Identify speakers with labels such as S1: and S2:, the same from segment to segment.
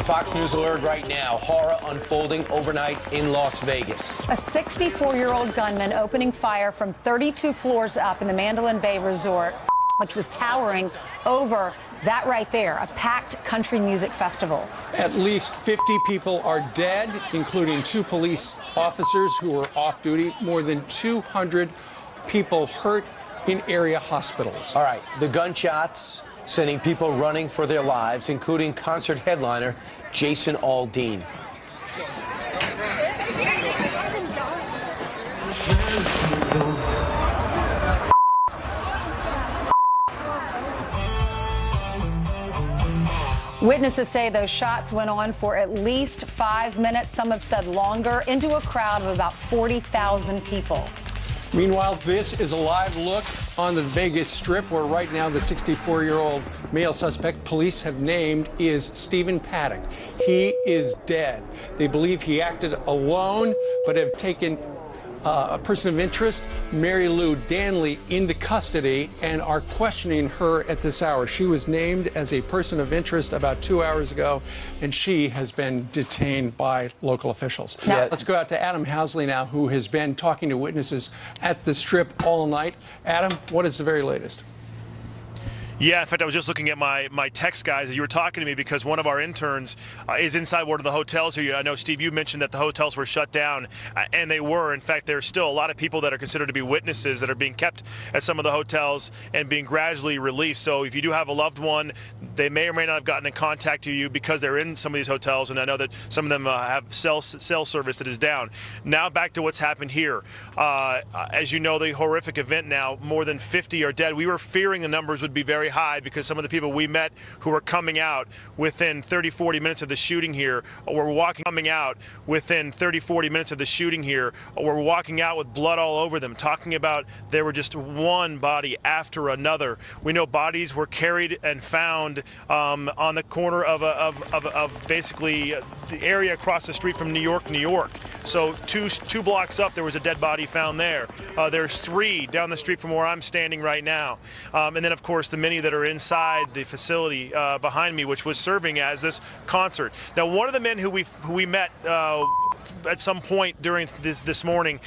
S1: Fox News alert right now. Horror unfolding overnight in Las Vegas.
S2: A 64-year-old gunman opening fire from 32 floors up in the Mandalay Bay Resort, which was towering over that right there, a packed country music festival.
S3: At least 50 people are dead, including 2 police officers who were off duty. More than 200 people hurt in area hospitals.
S1: All right, the gunshots sending people running for their lives, including concert headliner Jason Aldean.
S2: Witnesses say those shots went on for at least 5 minutes. Some have said longer, into a crowd of about 40,000 people.
S3: Meanwhile, this is a live look on the Vegas Strip, where right now the 64-year-old male suspect police have named is Stephen Paddock. He is dead. They believe he acted alone, but have taken a person of interest, Mary Lou Danley, into custody and are questioning her at this hour. She was named as a person of interest about 2 hours ago, and she has been detained by local officials. Now, let's go out to Adam Housley now, who has been talking to witnesses at the Strip all night. Adam, what is the very latest?
S4: Yeah, in fact, I was just looking at my text, guys, as you were talking to me, because one of our interns is inside one of the hotels here. I know, Steve, you mentioned that the hotels were shut down, and they were. In fact, there's still a lot of people that are considered to be witnesses that are being kept at some of the hotels and being gradually released. So if you do have a loved one, they may or may not have gotten in contact to you because they're in some of these hotels, and I know that some of them have cell service that is down. Now back to what's happened here. As you know, the horrific event now, more than 50 are dead. We were fearing the numbers would be very high because some of the people we met who were coming out within 30-40 minutes of the shooting here were walking out with blood all over them, talking about there were just one body after another. We know bodies were carried and found on the corner of basically the area across the street from New York. So two blocks up, there was a dead body found there. There's 3 down the street from where I'm standing right now. And then, of course, the many that are inside the facility behind me, which was serving as this concert. Now, one of the men who we met at some point during this morning,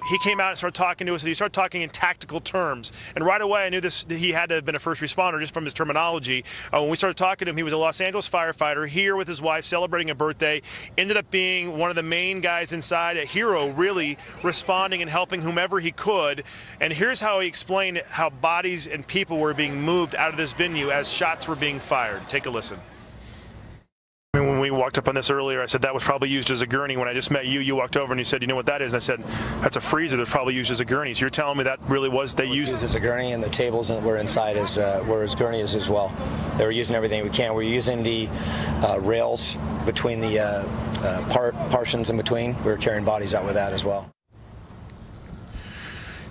S4: he came out and started talking to us, and he started talking in tactical terms. And right away, I knew he had to have been a first responder just from his terminology. When we started talking to him, he was a Los Angeles firefighter here with his wife celebrating a birthday. Ended up being one of the main guys inside, a hero, really responding and helping whomever he could. And here's how he explained how bodies and people were being moved out of this venue as shots were being fired. Take a listen. When we walked up on this earlier, I said that was probably used as a gurney. When I just met you, you walked over and you said, you know what that is? And I said, that's a freezer that's probably used as a gurney. So you're telling me that really was, they used
S5: it as a gurney, and the tables were inside were as gurneys as well. They were using everything we can. We're using the rails between the partitions in between. We were carrying bodies out with that as well.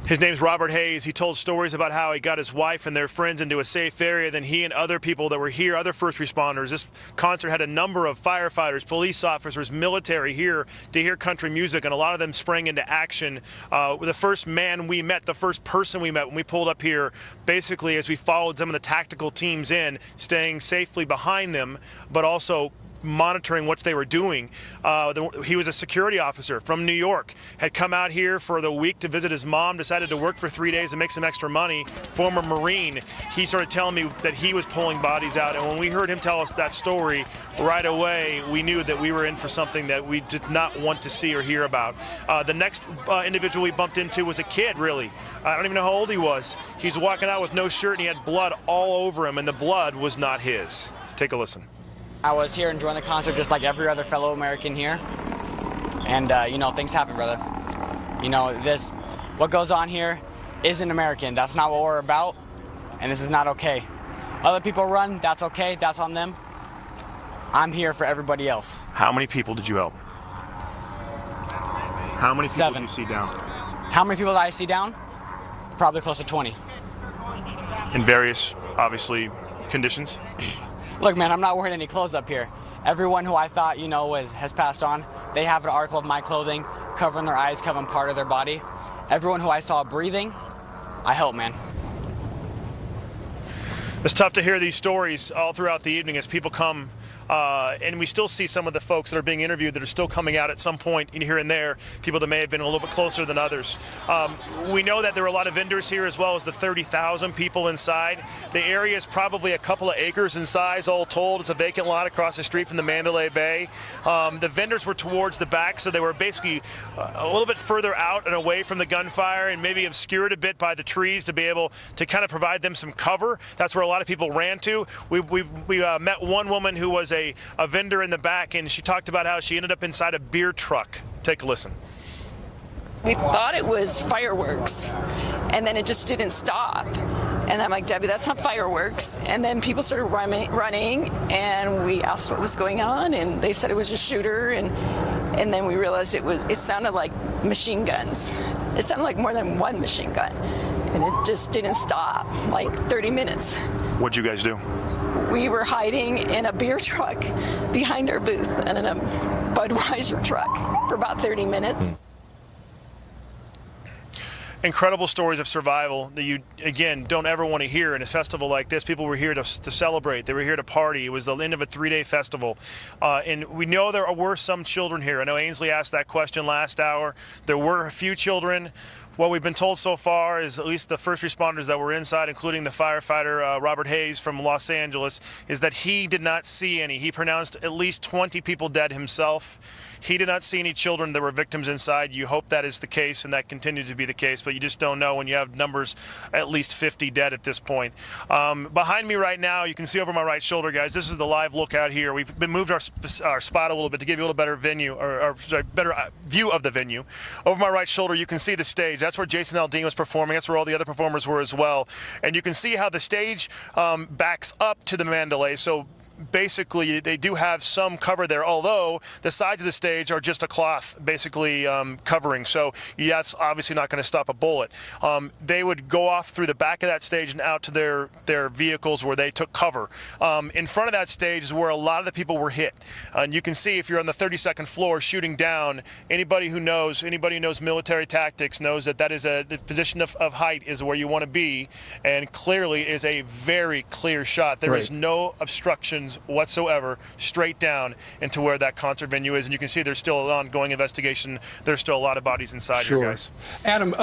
S4: His name's Robert Hayes. He told stories about how he got his wife and their friends into a safe area. Then he and other people that were here, other first responders. This concert had a number of firefighters, police officers, military here to hear country music, and a lot of them sprang into action. The first man we met, the first person we met when we pulled up here, basically as we followed some of the tactical teams in, staying safely behind them, but also monitoring what they were doing. He was a security officer from New York, had come out here for the week to visit his mom, decided to work for 3 days and make some extra money, former Marine. He started telling me that he was pulling bodies out, and when we heard him tell us that story, right away we knew that we were in for something that we did not want to see or hear about. The next individual we bumped into was a kid, really. I don't even know how old he was. He's walking out with no shirt and he had blood all over him, and the blood was not his. Take a listen.
S6: I was here enjoying the concert just like every other fellow American here. And, you know, things happen, brother. You know, what goes on here isn't American. That's not what we're about, and this is not okay. Other people run, that's okay, that's on them. I'm here for everybody else.
S4: How many people did you help? How many people
S6: 7.
S4: did you see down?
S6: How many people did I see down? Probably close to 20.
S4: In various, obviously, conditions?
S6: Look, man, I'm not wearing any clothes up here. Everyone who I thought, you know, has passed on, they have an article of my clothing covering their eyes, covering part of their body. Everyone who I saw breathing, I help, man.
S4: It's tough to hear these stories all throughout the evening as people come and we still see some of the folks that are being interviewed that are still coming out at some point in here and there, people that may have been a little bit closer than others. We know that there are a lot of vendors here, as well as the 30,000 people inside. The area is probably a couple of acres in size, all told. It's a vacant lot across the street from the Mandalay Bay. The vendors were towards the back, so they were basically a little bit further out and away from the gunfire, and maybe obscured a bit by the trees to be able to kind of provide them some cover. That's where a lot of people ran to. We met one woman who was a vendor in the back, and she talked about how she ended up inside a beer truck. Take a listen.
S7: We thought it was fireworks, and then it just didn't stop. And I'm like, Debbie, that's not fireworks. And then people started running, and we asked what was going on, and they said it was a shooter, and then we realized it sounded like machine guns. It sounded like more than one machine gun, and it just didn't stop, like 30 minutes.
S4: What'd you guys do?
S7: We were hiding in a beer truck behind our booth and in a Budweiser truck for about 30 minutes.
S4: Incredible stories of survival that you, again, don't ever want to hear in a festival like this. People were here to celebrate. They were here to party. It was the end of a 3-day festival. And we know there were some children here. I know Ainsley asked that question last hour. There were a few children. What we've been told so far is, at least the first responders that were inside, including the firefighter Robert Hayes from Los Angeles, is that he did not see any. He pronounced at least 20 people dead himself. He did not see any children that were victims inside. You hope that is the case, and that continues to be the case, but you just don't know when you have numbers at least 50 dead at this point. Behind me right now, you can see over my right shoulder, guys, this is the live look out here. We've been moved our spot a little bit to give you a little better better view of the venue. Over my right shoulder, you can see the stage. That's where Jason Aldean was performing. That's where all the other performers were as well. And you can see how the stage backs up to the Mandalay. So basically, they do have some cover there, although the sides of the stage are just a cloth, basically covering. So that's obviously not going to stop a bullet. They would go off through the back of that stage and out to their vehicles where they took cover. In front of that stage is where a lot of the people were hit. And you can see, if you're on the 32nd floor shooting down, anybody who knows military tactics knows that the position of height is where you want to be, and clearly is a very clear shot. There is no obstructions whatsoever, straight down into where that concert venue is. And you can see there's still an ongoing investigation. There's still a lot of bodies inside here, guys.
S3: Adam,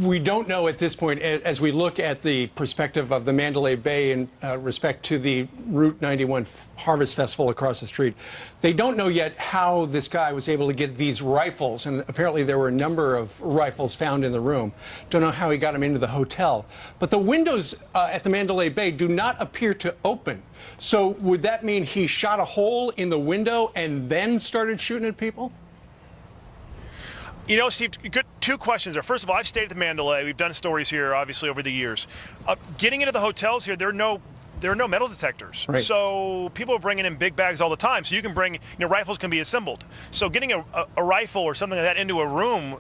S3: we don't know at this point, as we look at the perspective of the Mandalay Bay in respect to the Route 91 Harvest Festival across the street, they don't know yet how this guy was able to get these rifles, and apparently there were a number of rifles found in the room. Don't know how he got them into the hotel. But the windows at the Mandalay Bay do not appear to open. So would that mean he shot a hole in the window and then started shooting at people?
S4: You know, Steve, good, two questions there. First of all, I've stayed at the Mandalay. We've done stories here, obviously, over the years. Getting into the hotels here, there are no metal detectors.
S3: Right.
S4: So people are bringing in big bags all the time. So you can bring, rifles can be assembled. So getting a rifle or something like that into a room,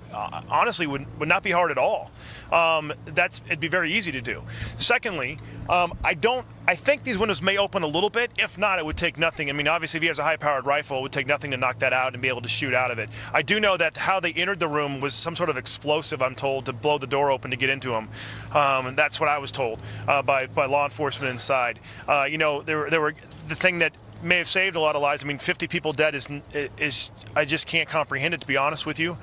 S4: honestly, would not be hard at all. It'd be very easy to do. Secondly, I think these windows may open a little bit. If not, it would take nothing. I mean, obviously, if he has a high-powered rifle, it would take nothing to knock that out and be able to shoot out of it. I do know that how they entered the room was some sort of explosive, I'm told, to blow the door open to get into them. And that's what I was told by law enforcement inside. There were the thing that may have saved a lot of lives. I mean, 50 people dead is I just can't comprehend it, to be honest with you.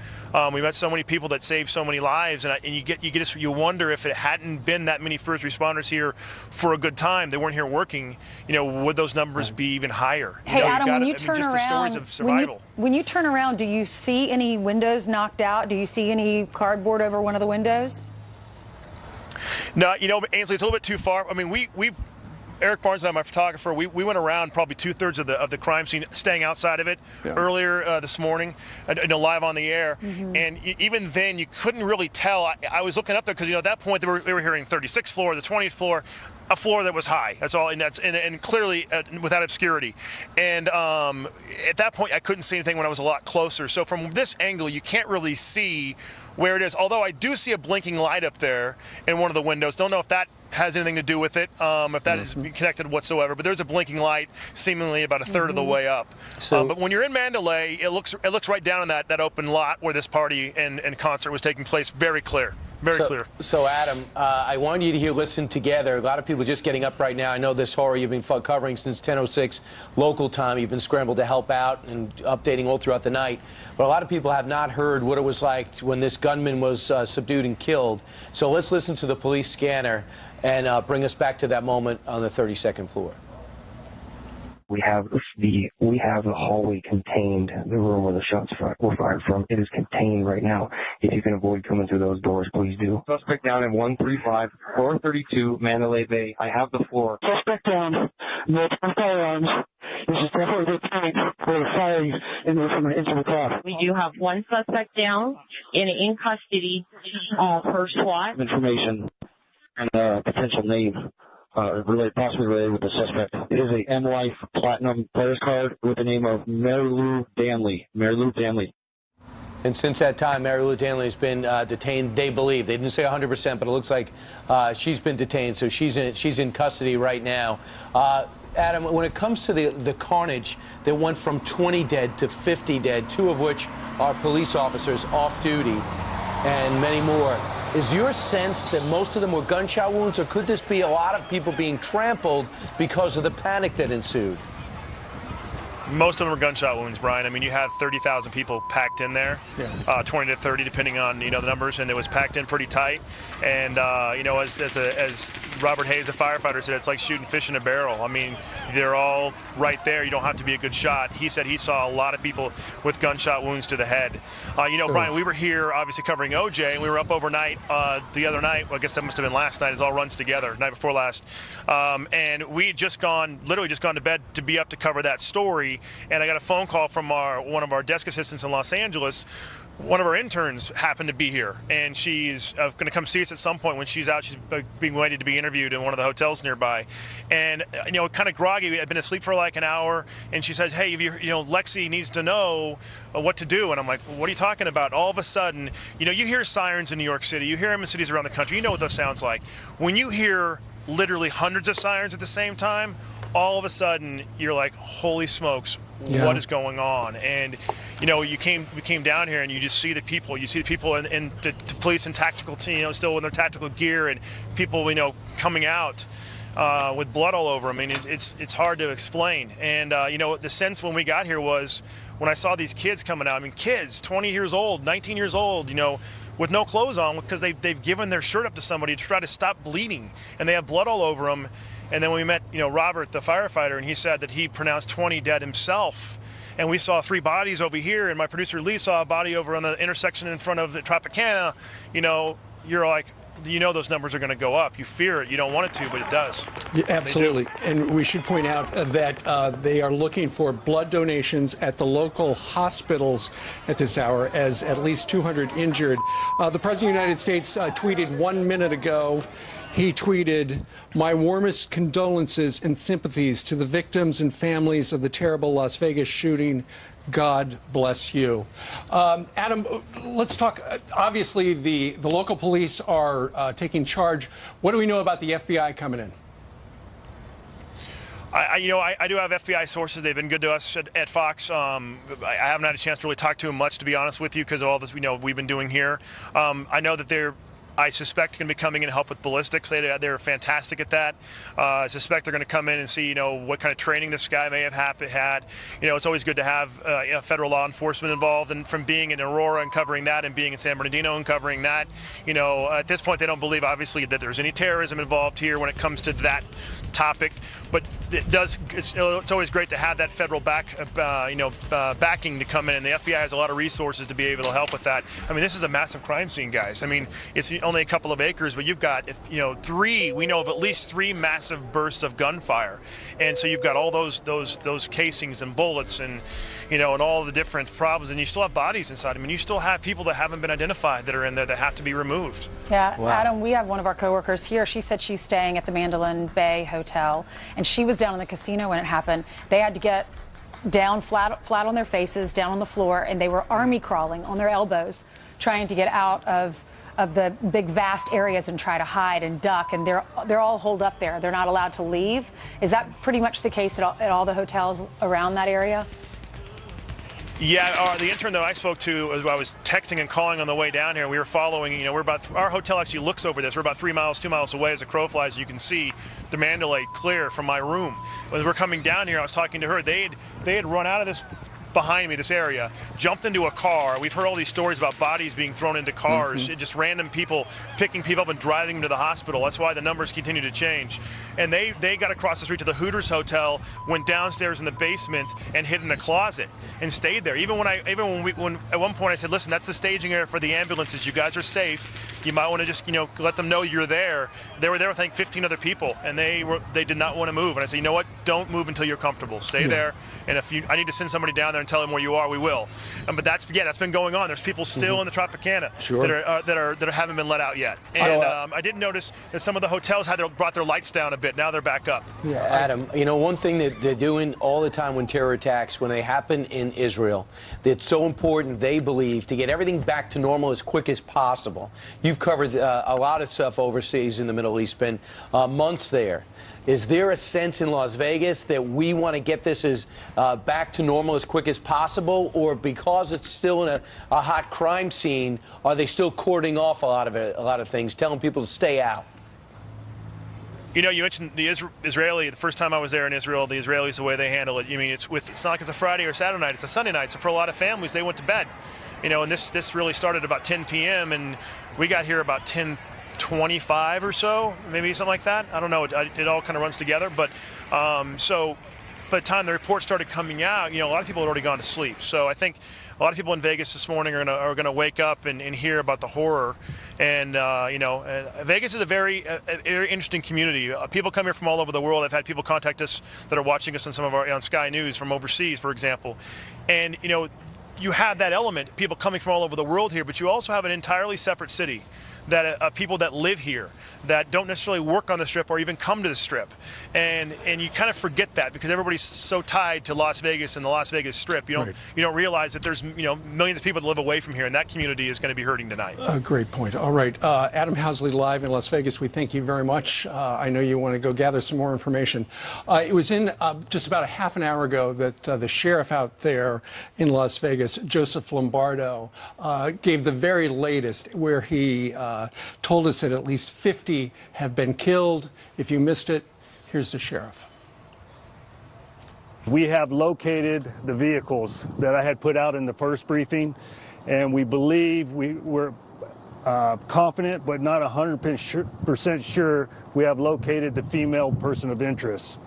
S4: We met so many people that saved so many lives, and you wonder if it hadn't been that many first responders here for a good time, they weren't here working, would those numbers be even higher?
S2: Hey, Adam, when you turn
S4: just
S2: around,
S4: the stories of survival.
S2: When you turn around, do you see any windows knocked out? Do you see any cardboard over one of the windows?
S4: No, Ainsley, it's a little bit too far. I mean, Eric Barnes and I, my photographer, we went around probably 2/3 of the crime scene, staying outside of it earlier this morning, live on the air. Mm-hmm. And even then, you couldn't really tell. I was looking up there because at that point they were hearing 36th floor, the 20th floor, a floor that was high. That's all, and clearly without obscurity. And at that point, I couldn't see anything when I was a lot closer. So from this angle, you can't really see where it is. Although I do see a blinking light up there in one of the windows. Don't know if that has anything to do with it, if that is connected whatsoever. But there's a blinking light, seemingly about a third of the way up. So, but when you're in Mandalay, it looks right down in that open lot where this party and concert was taking place. Very clear. Very clear.
S1: So, Adam, I want you to listen together. A lot of people just getting up right now. I know this horror you've been covering since 10:06 local time. You've been scrambled to help out and updating all throughout the night. But a lot of people have not heard what it was like when this gunman was subdued and killed. So let's listen to the police scanner and bring us back to that moment on the 32nd floor.
S8: We have the hallway contained, the room where the shots were fired from. It is contained right now. If you can avoid coming through those doors, please do. Suspect down in 135, 432 Mandalay Bay. I have the floor.
S9: Suspect down. No firearms. This is definitely the point where the firing into the car.
S10: We do have one suspect down and in custody per SWAT.
S8: Information and potential name. Possibly related with the suspect. It is a M Life Platinum player's card with the name of Mary Lou Danley. Mary Lou Danley.
S1: And since that time, Mary Lou Danley has been detained, they believe. They didn't say 100%, but it looks like she's been detained, so she's in custody right now. Adam, when it comes to the carnage that went from 20 dead to 50 dead, 2 of which are police officers off duty, and many more, is your sense that most of them were gunshot wounds, or could this be a lot of people being trampled because of the panic that ensued?
S4: Most of them are gunshot wounds, Brian. I mean, you had 30,000 people packed in there, 20 to 30, depending on the numbers, and it was packed in pretty tight. And as Robert Hayes, a firefighter, said, it's like shooting fish in a barrel. I mean, they're all right there. You don't have to be a good shot. He said he saw a lot of people with gunshot wounds to the head. Brian, we were here obviously covering OJ, and we were up overnight the other night. Well, I guess that must have been last night. It all runs together, night before last. And we had literally just gone to bed to be up to cover that story. And I got a phone call from one of our desk assistants in Los Angeles. One of our interns happened to be here, and she's going to come see us at some point when she's out. She's being waited to be interviewed in one of the hotels nearby. And, kind of groggy. I'd been asleep for like an hour, and she said, hey, Lexi needs to know what to do. And I'm like, what are you talking about? All of a sudden, you hear sirens in New York City. You hear them in cities around the country. You know what those sounds like. When you hear literally hundreds of sirens at the same time, all of a sudden you're like, holy smokes, what is going on? And we came down here, and you just see the people. You see the people in the police and tactical team, still in their tactical gear, and people coming out with blood all over them. I mean, it's hard to explain. And the sense when we got here was when I saw these kids coming out. I mean, kids, 20 years old, 19 years old, with no clothes on because they've given their shirt up to somebody to try to stop bleeding, and they have blood all over them. And then we met, Robert, the firefighter, and he said that he pronounced 20 dead himself. And we saw 3 bodies over here, and my producer Lee saw a body over on the intersection in front of Tropicana. You're like, those numbers are going to go up. You fear it. You don't want it to, but it does.
S3: Yeah, absolutely. And we should point out that they are looking for blood donations at the local hospitals at this hour, as at least 200 injured. The President of the United States tweeted 1 minute ago. He tweeted, "My warmest condolences and sympathies to the victims and families of the terrible Las Vegas shooting. God bless you." Adam, let's talk. Obviously, the local police are taking charge. What do we know about the FBI coming in?
S4: I do have FBI sources. They've been good to us at Fox. I haven't had a chance to really talk to them much, to be honest with you, because of all this we've been doing here. I know that I suspect going to be coming in to help with ballistics. They're fantastic at that. I suspect they're going to come in and see, what kind of training this guy may have had. It's always good to have federal law enforcement involved. And from being in Aurora and covering that, and being in San Bernardino and covering that, at this point they don't believe, obviously, that there's any terrorism involved here when it comes to that topic. But it's always great to have that federal backing to come in. And the FBI has a lot of resources to be able to help with that. I mean, this is a massive crime scene, guys. I mean, it's only a couple of acres, but you've got, we know of at least 3 massive bursts of gunfire. And so you've got all those casings and bullets and, and all the different problems. And you still have bodies inside. I mean, you still have people that haven't been identified that are in there that have to be removed.
S2: Yeah, wow. Adam, we have one of our coworkers here. She said she's staying at the Mandalay Bay Hotel, and she was down in the casino when it happened. They had to get down flat on their faces, down on the floor, and they were army crawling on their elbows, trying to get out of the big vast areas and try to hide and duck, and they're all holed up there. They're not allowed to leave. Is that pretty much the case at all the hotels around that area?
S4: Yeah, the intern that I spoke to, I was texting and calling on the way down here. We were following, our hotel actually looks over this. We're about 2 miles away as a crow flies. You can see the Mandalay clear from my room. When we're coming down here, I was talking to her. They had run out of this behind me, this area, jumped into a car. We've heard all these stories about bodies being thrown into cars, just random people picking people up and driving them to the hospital. That's why the numbers continue to change. And they got across the street to the Hooters Hotel, went downstairs in the basement and hid in a closet and stayed there. Even when at one point I said, listen, that's the staging area for the ambulances. You guys are safe. You might want to just let them know you're there. They were there with I think 15 other people, and they did not want to move. And I said, you know what? Don't move until you're comfortable. Stay there. And if I need to send somebody down there and tell them where you are, we will. But that's been going on. There's people still in the Tropicana that haven't been let out yet. And I did notice that some of the hotels brought their lights down a bit. Now they're back up.
S1: Yeah, Adam, one thing that they're doing all the time when terror attacks, when they happen in Israel, it's so important, they believe, to get everything back to normal as quick as possible. You've covered a lot of stuff overseas in the Middle East, spent months there. Is there a sense in Las Vegas that we want to get this as back to normal as quick as possible, or because it's still in a hot crime scene, are they still cording off a lot of things, telling people to stay out?
S4: You mentioned the Israeli. The first time I was there in Israel, the Israelis, the way they handle it. It's not like it's a Friday or Saturday night; it's a Sunday night. So for a lot of families, they went to bed. And this really started about 10 p.m. and we got here about 10:25 or so, maybe something like that. I don't know. It all kind of runs together. But so by the time the report started coming out, a lot of people had already gone to sleep. So I think a lot of people in Vegas this morning are gonna wake up and hear about the horror. And Vegas is a very interesting community. People come here from all over the world. I've had people contact us that are watching us on some of on Sky News from overseas, for example. And you have that element, people coming from all over the world here, but you also have an entirely separate city that people that live here that don't necessarily work on the Strip or even come to the Strip, and you kind of forget that because everybody's so tied to Las Vegas and the Las Vegas Strip. You don't realize that there's millions of people that live away from here, and that community is going to be hurting tonight.
S3: Great point. All right, Adam Housley live in Las Vegas. We thank you very much. I know you want to go gather some more information. It was in just about a half an hour ago that the sheriff out there in Las Vegas, Joseph Lombardo, gave the very latest, where he told us that at least 50 have been killed. If you missed it, here's the sheriff.
S11: We have located the vehicles that I had put out in the first briefing, and we believe we're confident but not 100% sure we have located the female person of interest.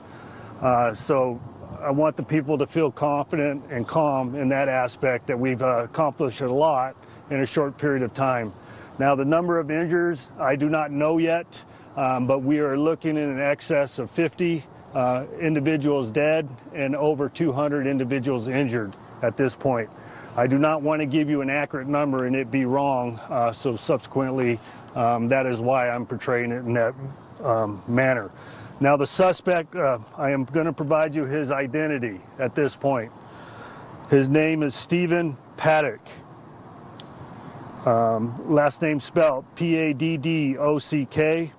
S11: So I want the people to feel confident and calm in that aspect, that we've accomplished a lot in a short period of time. Now, the number of injuries, I do not know yet, but we are looking in excess of 50 individuals dead and over 200 individuals injured at this point. I do not want to give you an accurate number and it be wrong, so subsequently, that is why I'm portraying it in that manner. Now, the suspect, I am going to provide you his identity at this point. His name is Stephen Paddock. Last name spelled P-A-D-D-O-C-K,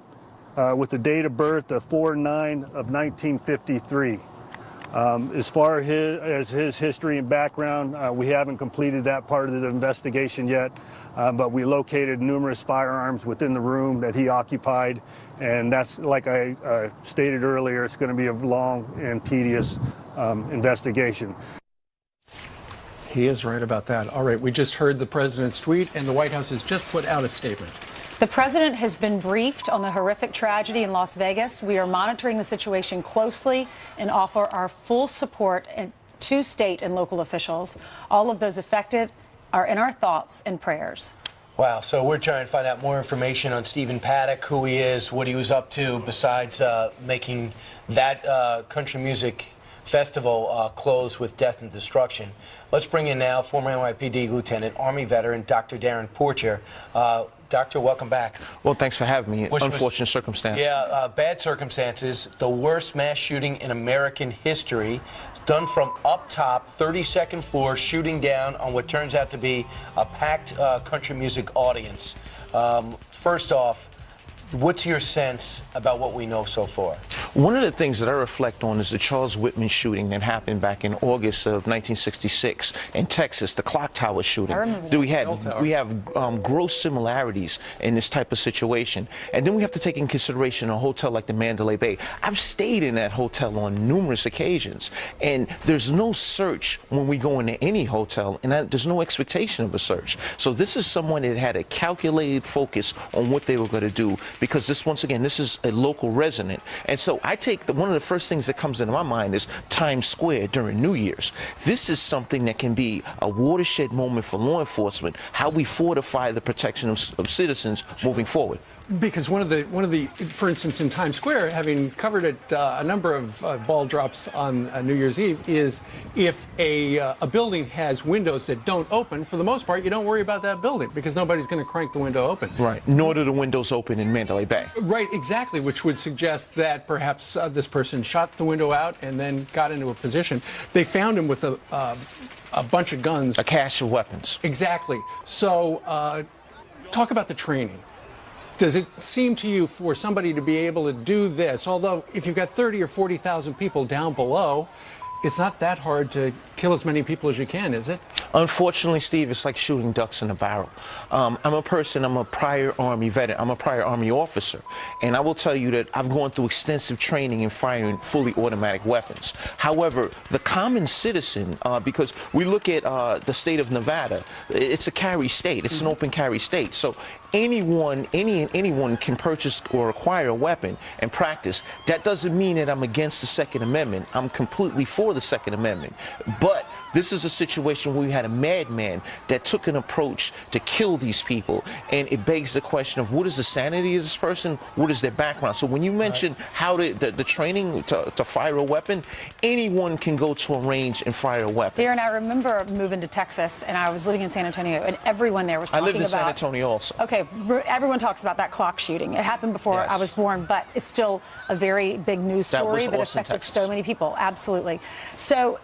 S11: with the date of birth of 4/9 of 1953. As far as his history and background, we haven't completed that part of the investigation yet, but we located numerous firearms within the room that he occupied, and that's, like I stated earlier, it's going to be a long and tedious investigation.
S3: He is right about that. All right, we just heard the president's tweet, and the White House has just put out a statement.
S2: The president has been briefed on the horrific tragedy in Las Vegas. We are monitoring the situation closely and offer our full support to state and local officials. All of those affected are in our thoughts and prayers.
S1: Wow, so we're trying to find out more information on Stephen Paddock, who he is, what he was up to, besides making that country music festival close with death and destruction. Let's bring in now former NYPD Lieutenant, Army veteran, Dr. Darren Porcher. Doctor, welcome back.
S12: Well, thanks for having me. Unfortunate circumstance.
S1: Yeah, bad circumstances. The worst mass shooting in American history, done from up top, 32nd floor, shooting down on what turns out to be a packed country music audience. First off, What's your sense about what we know so far?
S12: One of the things that I reflect on is the Charles Whitman shooting that happened back in August of 1966 in Texas, the clock tower shooting.
S2: I remember that.
S12: We have gross similarities in this type of situation. And then we have to take in consideration a hotel like the Mandalay Bay. I've stayed in that hotel on numerous occasions, and there's no search when we go into any hotel, and there's no expectation of a search. So this is someone that had a calculated focus on what they were going to do, because this, once again, this is a local resident. And so I take one of the first things that comes into my mind is Times Square during New Year's. This is something that can be a watershed moment for law enforcement, how we fortify the protection of citizens moving forward.
S3: Because one of the, for instance, in Times Square, having covered it, a number of ball drops on New Year's Eve, is if a building has windows that don't open, for the most part, you don't worry about that building because nobody's going to crank the window open.
S12: Right. Nor do the windows open in Mandalay Bay.
S3: Right, exactly, which would suggest that perhaps this person shot the window out and then got into a position. They found him with a bunch of guns.
S12: A cache of weapons.
S3: Exactly. So talk about the training. Does it seem to you for somebody to be able to do this, although if you've got 30 or 40,000 people down below, it's not that hard to kill as many people as you can, is it?
S12: Unfortunately, Steve, it's like shooting ducks in a barrel. I'm a prior Army veteran. I'm a prior Army officer. And I will tell you that I've gone through extensive training in firing fully automatic weapons. However, the common citizen, because we look at the state of Nevada, it's a carry state. It's an open carry state. So anyone can purchase or acquire a weapon and practice. That doesn't mean that I'm against the Second Amendment. I'm completely for the Second Amendment. But this is a situation where we had a madman that took an approach to kill these people, and it begs the question of what is the sanity of this person, what is their background. So when you mention how the training to fire a weapon, anyone can go to a range and fire a weapon.
S2: Darren, I remember moving to Texas, and I was living in San Antonio, and everyone there was talking about...
S12: I lived in San Antonio also.
S2: Okay, everyone talks about that clock shooting. It happened before I was born, but it's still a very big news story that affected so many people. Absolutely. So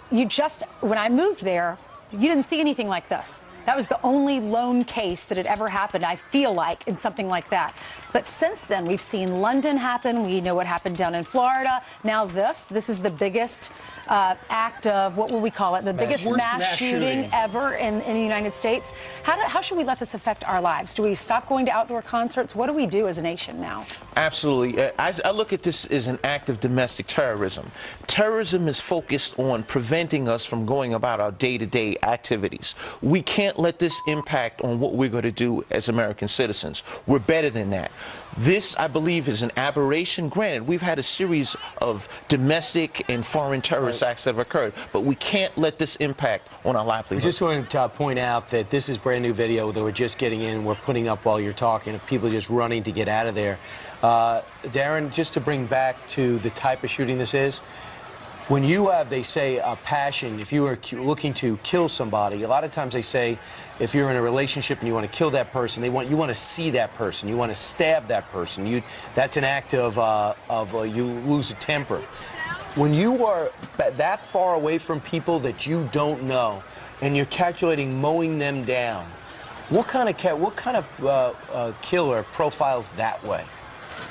S2: when I moved there, you didn't see anything like this. That was the only lone case that had ever happened, I feel like, in something like that. But since then, we've seen London happen. We know what happened down in Florida. Now this is the biggest act of, what will we call it? The biggest mass shooting ever in the United States. How should we let this affect our lives? Do we stop going to outdoor concerts? What do we do as a nation now?
S12: Absolutely. I look at this as an act of domestic terrorism. Terrorism is focused on preventing us from going about our day-to-day activities. We can't let this impact on what we're going to do as American citizens. We're better than that. This, I believe, is an aberration. Granted, we've had a series of domestic and foreign terrorist acts that have occurred, but we can't let this impact on our livelihood.
S1: I just wanted to point out that this is brand new video that we're just getting in and we're putting up while you're talking of people just running to get out of there. Darren, just to bring back to the type of shooting this is, when you have, they say, a passion, if you are looking to kill somebody, a lot of times they say if you're in a relationship and you want to kill that person, you want to see that person, you want to stab that person. That's an act of you lose a temper. When you are that far away from people that you don't know and you're calculating mowing them down, what kind of killer profiles that way?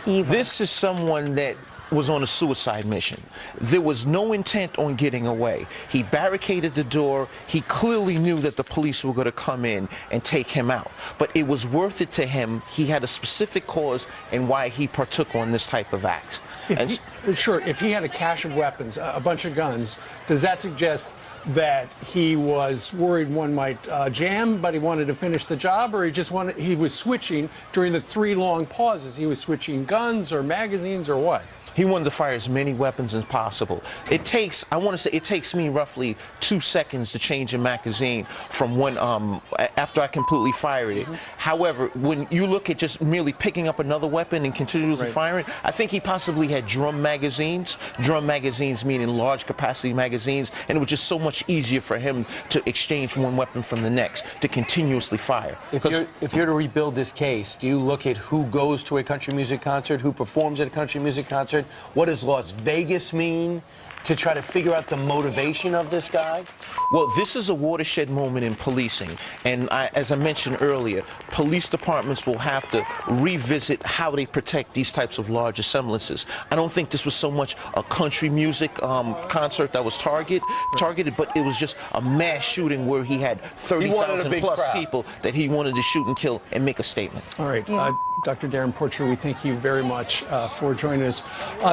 S2: Evil.
S12: This is someone that was on a suicide mission. There was no intent on getting away. He barricaded the door. He clearly knew that the police were going to come in and take him out. But it was worth it to him. He had a specific cause and why he partook on this type of act.
S3: If he had a cache of weapons, a bunch of guns, does that suggest that he was worried one might jam, but he wanted to finish the job, or he was switching during the 3 long pauses? He was switching guns or magazines or what?
S12: He wanted to fire as many weapons as possible. It takes me roughly 2 seconds to change a magazine from when, after I completely fired it. However, when you look at just merely picking up another weapon and continuously firing, I think he possibly had drum magazines meaning large capacity magazines, and it was just so much easier for him to exchange one weapon from the next, to continuously fire.
S1: If you're to rebuild this case, do you look at who goes to a country music concert, who performs at a country music concert? What does Las Vegas mean? to try to figure out the motivation of this guy?
S12: Well, this is a watershed moment in policing. And as I mentioned earlier, police departments will have to revisit how they protect these types of large assemblances. I don't think this was so much a country music concert that was targeted, but it was just a mass shooting where he had 30,000 plus people that he wanted to shoot and kill and make a statement.
S3: All right. Dr. Darren Porcher, we thank you very much for joining us.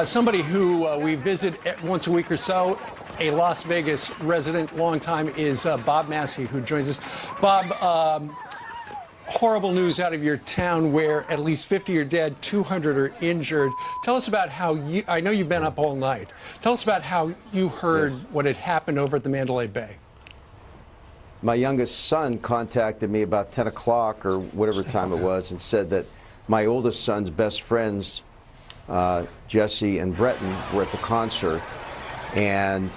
S3: Somebody who we visit once a week or so, a Las Vegas resident, long time, is Bob Massey, who joins us. Bob, horrible news out of your town where at least 50 are dead, 200 are injured. Tell us about how you, I know you've been up all night. Tell us about how you heard what had happened over at the Mandalay Bay.
S13: My youngest son contacted me about 10 o'clock or whatever time it was and said that my oldest son's best friends, Jesse and Breton, were at the concert, and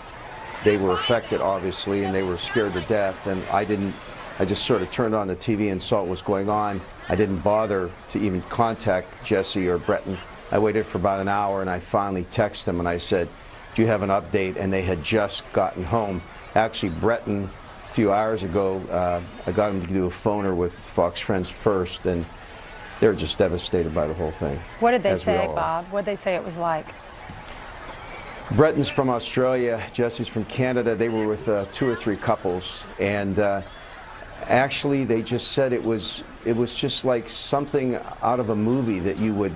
S13: they were affected, obviously, and they were scared to death. And I just sort of turned on the TV and saw what was going on. I didn't bother to even contact Jesse or Breton. I waited for about an hour, and I finally texted them, and I said, do you have an update? And they had just gotten home. Actually, Breton, a few hours ago, I got him to do a phoner with Fox Friends First, and they're just devastated by the whole thing.
S2: What did they say, Bob? What did they say it was like?
S13: Breton's from Australia, Jesse's from Canada. They were with 2 or 3 couples, and actually they just said it was just like something out of a movie that you would,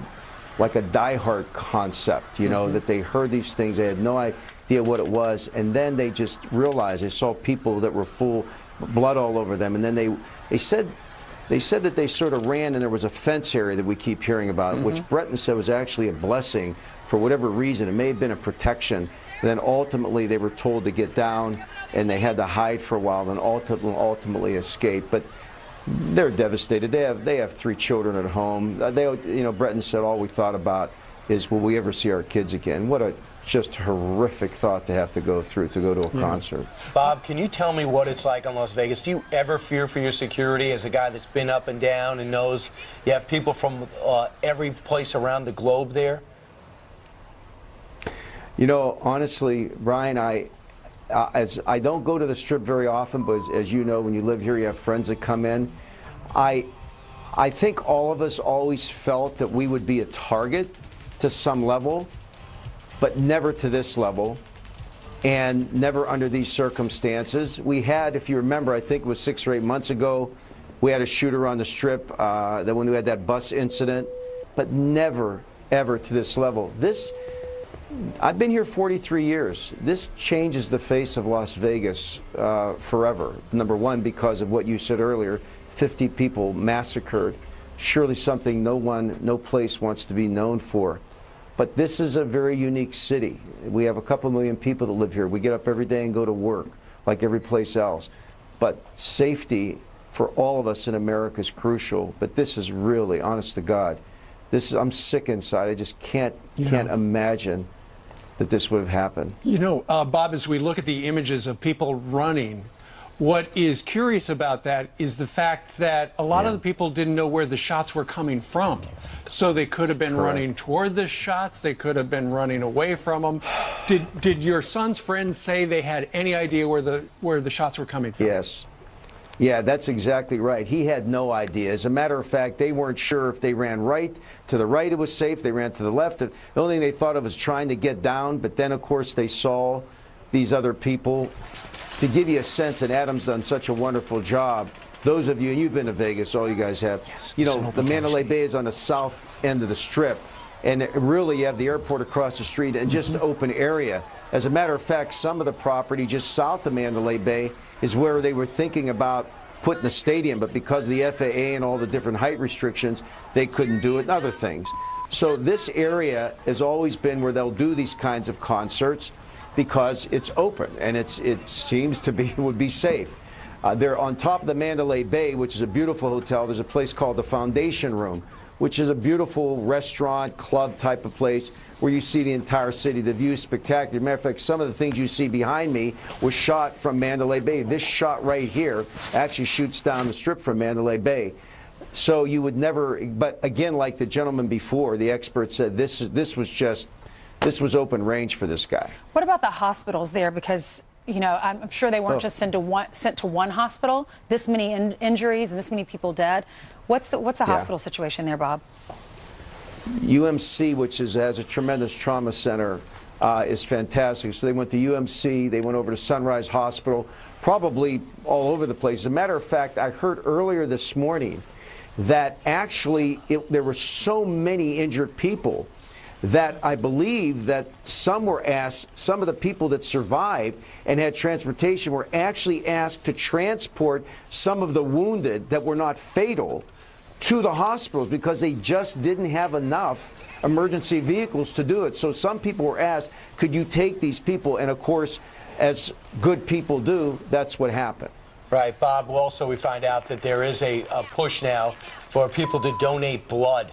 S13: like a Die Hard concept, you know, that they heard these things, they had no idea what it was, and then they just realized, they saw people that were full, blood all over them, and then they said that they sort of ran, and there was a fence area that we keep hearing about, which Breton said was actually a blessing for whatever reason. It may have been a protection. And then ultimately they were told to get down, and they had to hide for a while, and ultimately escape. But they're devastated. They have 3 children at home. Breton said all we thought about is, will we ever see our kids again? What a just horrific thought to have to go through to go to a concert.
S1: Bob, can you tell me what it's like in Las Vegas? Do you ever fear for your security as a guy that's been up and down and knows you have people from every place around the globe there?
S13: You know, honestly, Brian, I don't go to the Strip very often, but as you know, when you live here, you have friends that come in. I think all of us always felt that we would be a target to some level, but never to this level, and never under these circumstances. We had, if you remember, I think it was 6 or 8 months ago, we had a shooter on the Strip, that when we had that bus incident, but never, ever to this level. I've been here 43 years. This changes the face of Las Vegas forever. Number one, because of what you said earlier, 50 people massacred. Surely something no place wants to be known for. But this is a very unique city. We have a couple million people that live here. We get up every day and go to work like every place else. But safety for all of us in America is crucial. But this is really, honest to God, I'm sick inside. I just can't imagine that this would have happened.
S3: You know, Bob, as we look at the images of people running, what is curious about that is the fact that a lot of the people didn't know where the shots were coming from. So they could have been running toward the shots. They could have been running away from them. Did your son's friends say they had any idea where the shots were coming from?
S13: Yes. Yeah, that's exactly right. He had no idea. As a matter of fact, they weren't sure if they ran right. To the right, it was safe. They ran to the left. The only thing they thought of was trying to get down. But then, of course, they saw these other people. To give you a sense, and Adam's done such a wonderful job, those of you, and you've been to Vegas, all you guys have, you know, the Mandalay Bay is on the south end of the Strip. And really, you have the airport across the street and just an open area. As a matter of fact, some of the property just south of Mandalay Bay is where they were thinking about putting a stadium, but because of the FAA and all the different height restrictions, they couldn't do it and other things. So this area has always been where they'll do these kinds of concerts because it's open and it seems to be would be safe. They're on top of the Mandalay Bay, which is a beautiful hotel. There's a place called the Foundation Room, which is a beautiful restaurant, club type of place where you see the entire city. The view is spectacular. Matter of fact, some of the things you see behind me was shot from Mandalay Bay. This shot right here actually shoots down the Strip from Mandalay Bay. So you would never, but again, like the gentleman before, the expert said, this was just this was open range for this guy.
S2: What about the hospitals there? Because, you know, I'm sure they weren't just sent to one hospital. This many injuries and this many people dead. What's the hospital situation there, Bob?
S13: UMC, which has a tremendous trauma center, is fantastic. So they went to UMC, they went over to Sunrise Hospital, probably all over the place. As a matter of fact, I heard earlier this morning that actually there were so many injured people that I believe that some were asked, some of the people that survived and had transportation were actually asked to transport some of the wounded that were not fatal to the hospitals because they just didn't have enough emergency vehicles to do it. So some people were asked, could you take these people? And of course, as good people do, that's what happened.
S1: Right, Bob. Also, we find out that there is a push now for people to donate blood.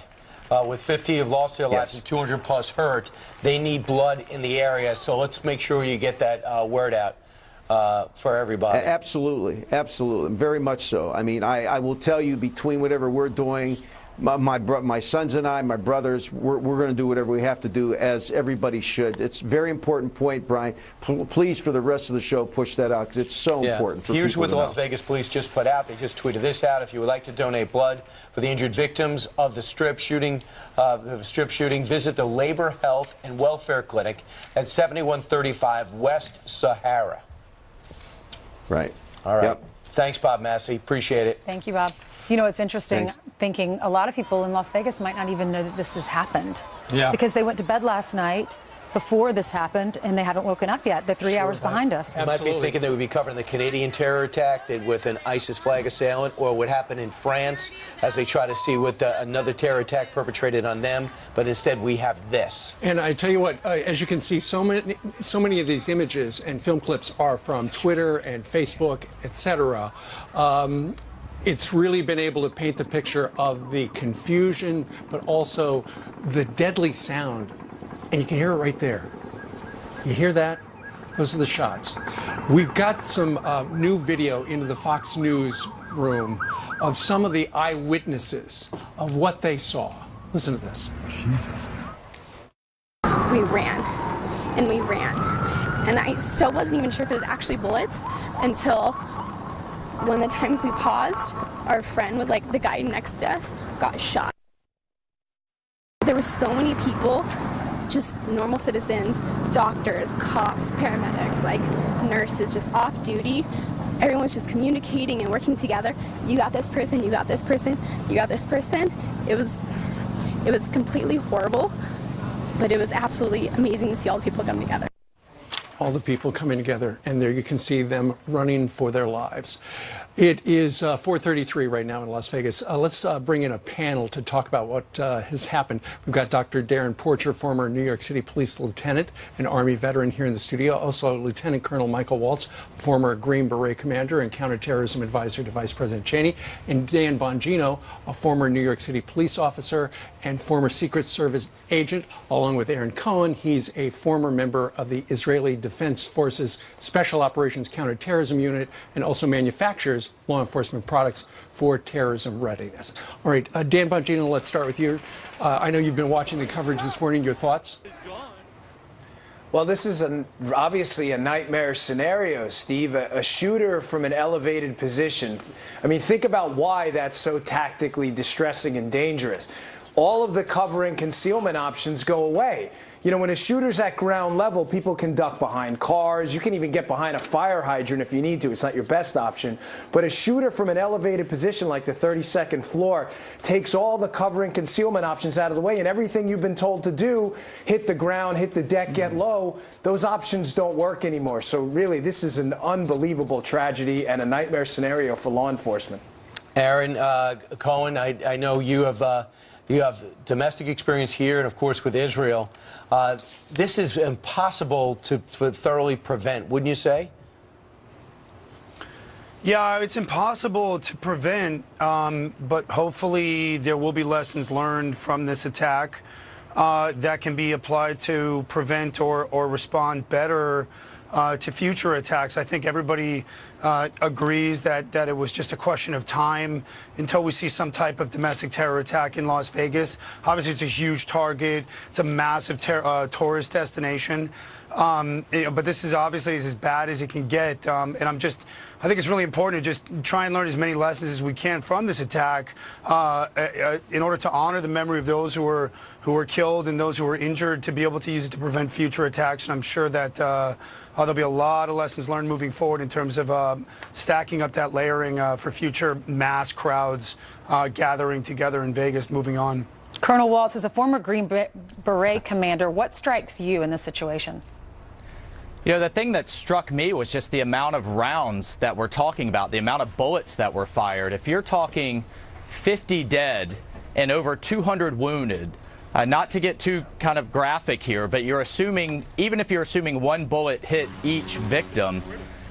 S1: With 50 who've lost their lives and 200 plus hurt, they need blood in the area. So let's make sure you get that word out for everybody.
S13: Absolutely, absolutely, very much so. I mean, I will tell you, between whatever we're doing, my sons and I, my brothers, we're going to do whatever we have to do, as everybody should. It's a very important point, Brian. Please, for the rest of the show, push that out, because it's so important for
S1: Here's
S13: people
S1: what
S13: to
S1: the Las
S13: know.
S1: Vegas police just put out. They just tweeted this out. If you would like to donate blood for the injured victims of the Strip shooting, visit the Labor Health and Welfare Clinic at 7135 West Sahara.
S13: Right.
S1: All right.
S13: Yep.
S1: Thanks, Bob Massey. Appreciate it.
S2: Thank you, Bob. You know, it's interesting
S1: Thanks.
S2: thinking a lot of people in Las Vegas might not even know that this has happened.
S3: Yeah.
S2: Because they went to bed last night before this happened and they haven't woken up yet. They're 3 hours behind us.
S1: You might be thinking they would be covering the Canadian terror attack with an ISIS flag assailant, or what happened in France as they try to see what another terror attack perpetrated on them. But instead, we have this.
S3: And I tell you what, as you can see, so many of these images and film clips are from Twitter and Facebook, etc. It's really been able to paint the picture of the confusion, but also the deadly sound. And you can hear it right there. You hear that? Those are the shots. We've got some new video into the Fox News room of some of the eyewitnesses of what they saw. Listen to this.
S14: We ran and we ran. And I still wasn't even sure if it was actually bullets until one of the times we paused, our friend was like, the guy next to us got shot. There were so many people, just normal citizens, doctors, cops, paramedics, like nurses, just off duty. Everyone's just communicating and working together. You got this person, you got this person, you got this person. It was completely horrible, but it was absolutely amazing to see all the people come together.
S3: All the people coming together, and there you can see them running for their lives. It is 4:33 right now in Las Vegas. Let's bring in a panel to talk about what has happened. We've got Dr. Darren Porcher, former New York City Police Lieutenant and Army veteran, here in the studio. Also, Lieutenant Colonel Michael Waltz, former Green Beret Commander and Counterterrorism Advisor to Vice President Cheney, and Dan Bongino, a former New York City police officer and former Secret Service agent, along with Aaron Cohen. He's a former member of the Israeli Defense Forces Special Operations Counterterrorism Unit and also manufactures law enforcement products for terrorism readiness. All right, Dan Bongino, let's start with you. I know you've been watching the coverage this morning. Your thoughts?
S15: Well, this is obviously a nightmare scenario, Steve. A shooter from an elevated position. I mean, think about why that's so tactically distressing and dangerous. All of the cover and concealment options go away. You know, when a shooter's at ground level, people can duck behind cars. You can even get behind a fire hydrant if you need to. It's not your best option. But a shooter from an elevated position like the 32nd floor takes all the cover and concealment options out of the way, and everything you've been told to do, hit the ground, hit the deck, get low, those options don't work anymore. So really, this is an unbelievable tragedy and a nightmare scenario for law enforcement.
S1: Aaron Cohen, I know you have domestic experience here and, of course, with Israel. This is impossible to thoroughly prevent, wouldn't you say?
S16: Yeah, it's impossible to prevent, but hopefully there will be lessons learned from this attack that can be applied to prevent or respond better to future attacks. I think everybody agrees that it was just a question of time until we see some type of domestic terror attack in Las Vegas. Obviously, it's a huge target. It's a massive tourist destination. But this is obviously as bad as it can get. And I think it's really important to just try and learn as many lessons as we can from this attack in order to honor the memory of those who were killed and those who were injured, to be able to use it to prevent future attacks. And I'm sure that there'll be a lot of lessons learned moving forward in terms of stacking up that layering for future mass crowds gathering together in Vegas moving on.
S2: Colonel Waltz, as a former Green Beret commander, what strikes you in this situation?
S17: You know, the thing that struck me was just the amount of rounds that we're talking about, the amount of bullets that were fired. If you're talking 50 dead and over 200 wounded, not to get too kind of graphic here, but you're assuming, even if you're assuming one bullet hit each victim,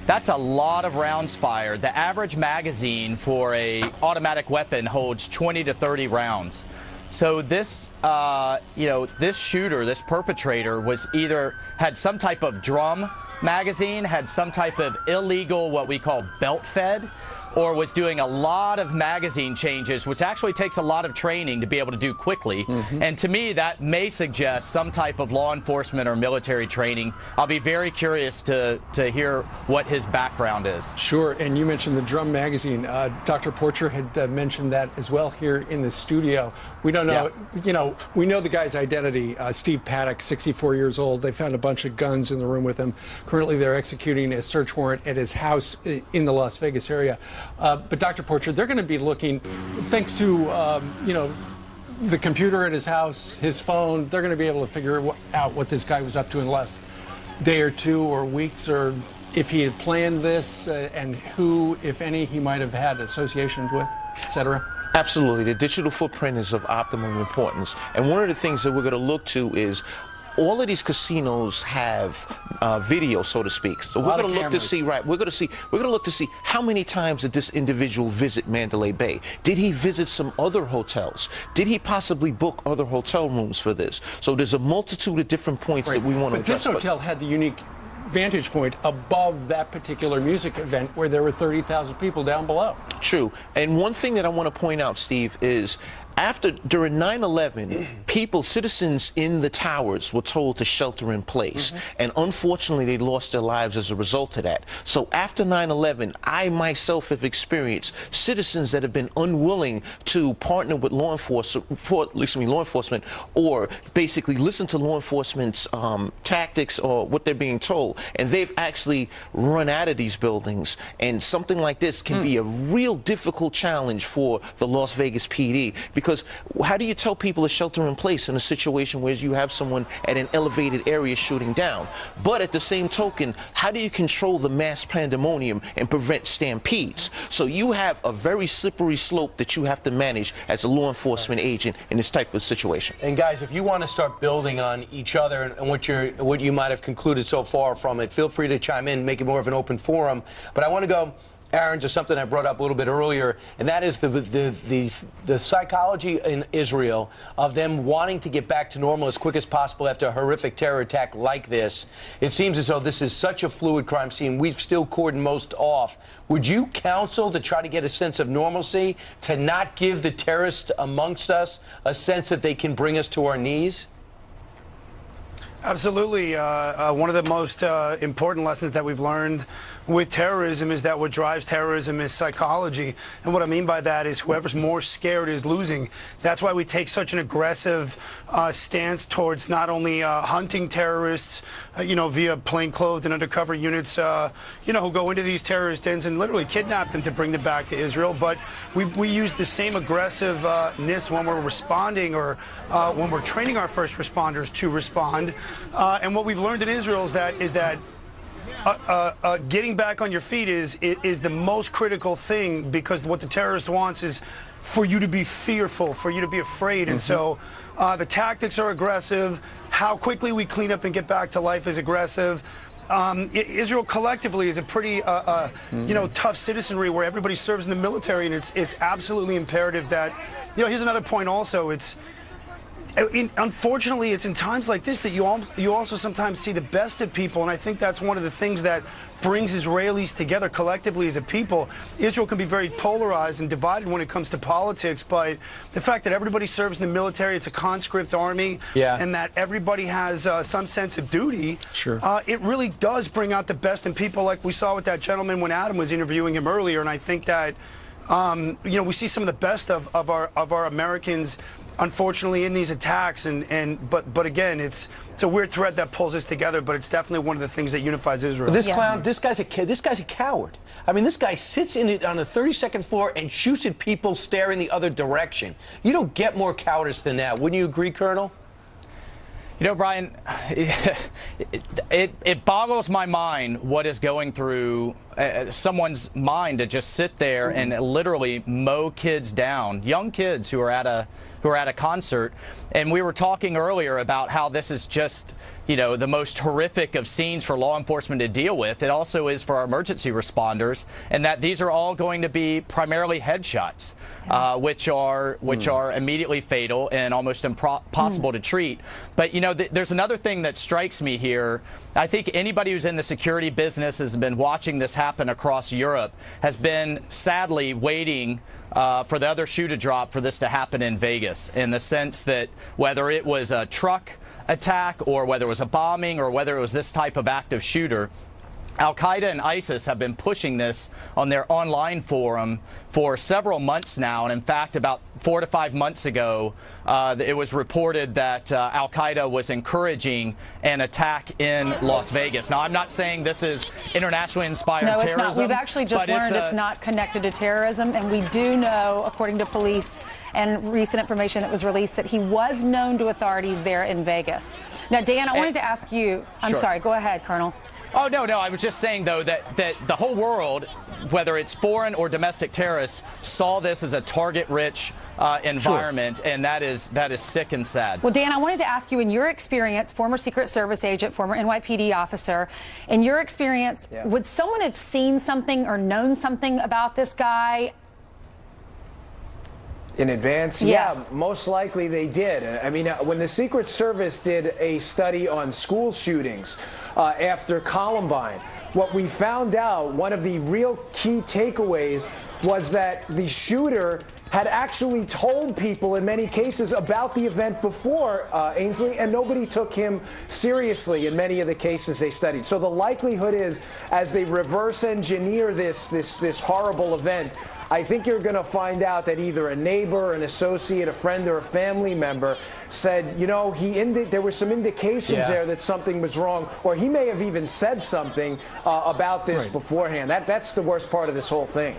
S17: that's a lot of rounds fired. The average magazine for a automatic weapon holds 20 to 30 rounds. So this, this shooter, this perpetrator, was either had some type of drum magazine, had some type of illegal, what we call belt fed, or was doing a lot of magazine changes, which actually takes a lot of training to be able to do quickly. And to me, that may suggest some type of law enforcement or military training. I'll be very curious to hear what his background is.
S3: Sure, and you mentioned the drum magazine. Dr. Porcher had mentioned that as well here in the studio. We don't know, we know the guy's identity, Steve Paddock, 64 years old. They found a bunch of guns in the room with him. Currently, they're executing a search warrant at his house in the Las Vegas area. But Dr. Porcher, they're going to be looking, thanks to, the computer at his house, his phone, they're going to be able to figure out what this guy was up to in the last day or two or weeks, or if he had planned this and who, if any, he might have had associations with, etc.
S12: Absolutely. The digital footprint is of optimum importance. And one of the things that we're going to look to is all of these casinos have video, so to speak. So we're going to look to see, we're going to look to see how many times did this individual visit Mandalay Bay? Did he visit some other hotels? Did he possibly book other hotel rooms for this? So there's a multitude of different points that we want to address.
S3: But this hotel had the unique vantage point above that particular music event where there were 30,000 people down below.
S12: True. And one thing that I want to point out, Steve, is during 9/11, citizens in the towers were told to shelter in place. And unfortunately, they lost their lives as a result of that. So after 9/11, I myself have experienced citizens that have been unwilling to partner with law enforcement, or basically listen to law enforcement's tactics or what they're being told. And they've actually run out of these buildings. And something like this can be a real difficult challenge for the Las Vegas PD. Because how do you tell people to shelter in place in a situation where you have someone at an elevated area shooting down? But at the same token, how do you control the mass pandemonium and prevent stampedes? So you have a very slippery slope that you have to manage as a law enforcement agent in this type of situation.
S1: And guys, if you want to start building on each other and what you might have concluded so far from it, feel free to chime in, make it more of an open forum. But I want to go, Aaron, to something I brought up a little bit earlier, and that is the psychology in Israel of them wanting to get back to normal as quick as possible after a horrific terror attack like this. It seems as though this is such a fluid crime scene. We've still cordoned most off. Would you counsel to try to get a sense of normalcy, to not give the terrorists amongst us a sense that they can bring us to our knees?
S16: Absolutely. One of the most important lessons that we've learned with terrorism is that what drives terrorism is psychology. And what I mean by that is whoever's more scared is losing. That's why we take such an aggressive stance towards not only hunting terrorists, via plainclothes and undercover units, who go into these terrorist dens and literally kidnap them to bring them back to Israel. But we use the same aggressiveness when we're responding or when we're training our first responders to respond. And what we've learned in Israel is that getting back on your feet is the most critical thing, because what the terrorist wants is for you to be fearful, for you to be afraid. And so the tactics are aggressive. How quickly we clean up and get back to life is aggressive. Israel collectively is a pretty, tough citizenry where everybody serves in the military, and it's absolutely imperative that, here's another point also. Unfortunately, it's in times like this that you also sometimes see the best of people, and I think that's one of the things that brings Israelis together collectively as a people. Israel can be very polarized and divided when it comes to politics, but the fact that everybody serves in the military, it's a conscript army, and that everybody has some sense of duty, it really does bring out the best in people, like we saw with that gentleman when Adam was interviewing him earlier. And I think that we see some of the best of our Americans, unfortunately, in these attacks, but again, it's a weird thread that pulls us together, but it's definitely one of the things that unifies Israel.
S1: But this clown, this guy's a coward. I mean, this guy sits in it on the 32nd floor and shoots at people staring the other direction. You don't get more cowardice than that. Wouldn't you agree, Colonel?
S17: You know, Brian, it boggles my mind what is going through someone's mind to just sit there and literally mow kids down, young kids who are at a concert. And we were talking earlier about how this is just, you know, the most horrific of scenes for law enforcement to deal with. It also is for our emergency responders, and that these are all going to be primarily headshots, which are immediately fatal and almost impossible to treat. But, you know, there's another thing that strikes me here. I think anybody who's in the security business has been watching this happen across Europe, has been sadly waiting for the other shoe to drop for this to happen in Vegas, in the sense that whether it was a truck attack or whether it was a bombing or whether it was this type of active shooter, Al-Qaeda and ISIS have been pushing this on their online forum for several months now. And in fact, about 4 to 5 months ago, it was reported that Al-Qaeda was encouraging an attack in Las Vegas. Now, I'm not saying this is internationally inspired terrorism.
S2: No, it's not. We've actually just learned it's not connected to terrorism. And we do know, according to police and recent information that was released, that he was known to authorities there in Vegas. Now, Dan, I wanted to ask you. I'm sorry. Go ahead, Colonel.
S17: Oh, no. I was just saying, though, that the whole world, whether it's foreign or domestic terrorists, saw this as a target-rich environment, and that is sick and sad.
S2: Well, Dan, I wanted to ask you, in your experience, former Secret Service agent, former NYPD officer, in your experience, would someone have seen something or known something about this guy
S15: in advance?
S2: Yes.
S15: Yeah, most likely they did. I mean, when the Secret Service did a study on school shootings after Columbine, what we found out, one of the real key takeaways, was that the shooter had actually told people in many cases about the event before, Ainsley, and nobody took him seriously in many of the cases they studied. So the likelihood is, as they reverse engineer this horrible event, I think you're going to find out that either a neighbor, an associate, a friend, or a family member said, you know, there were some indications there that something was wrong, or he may have even said something about this beforehand. That's the worst part of this whole thing.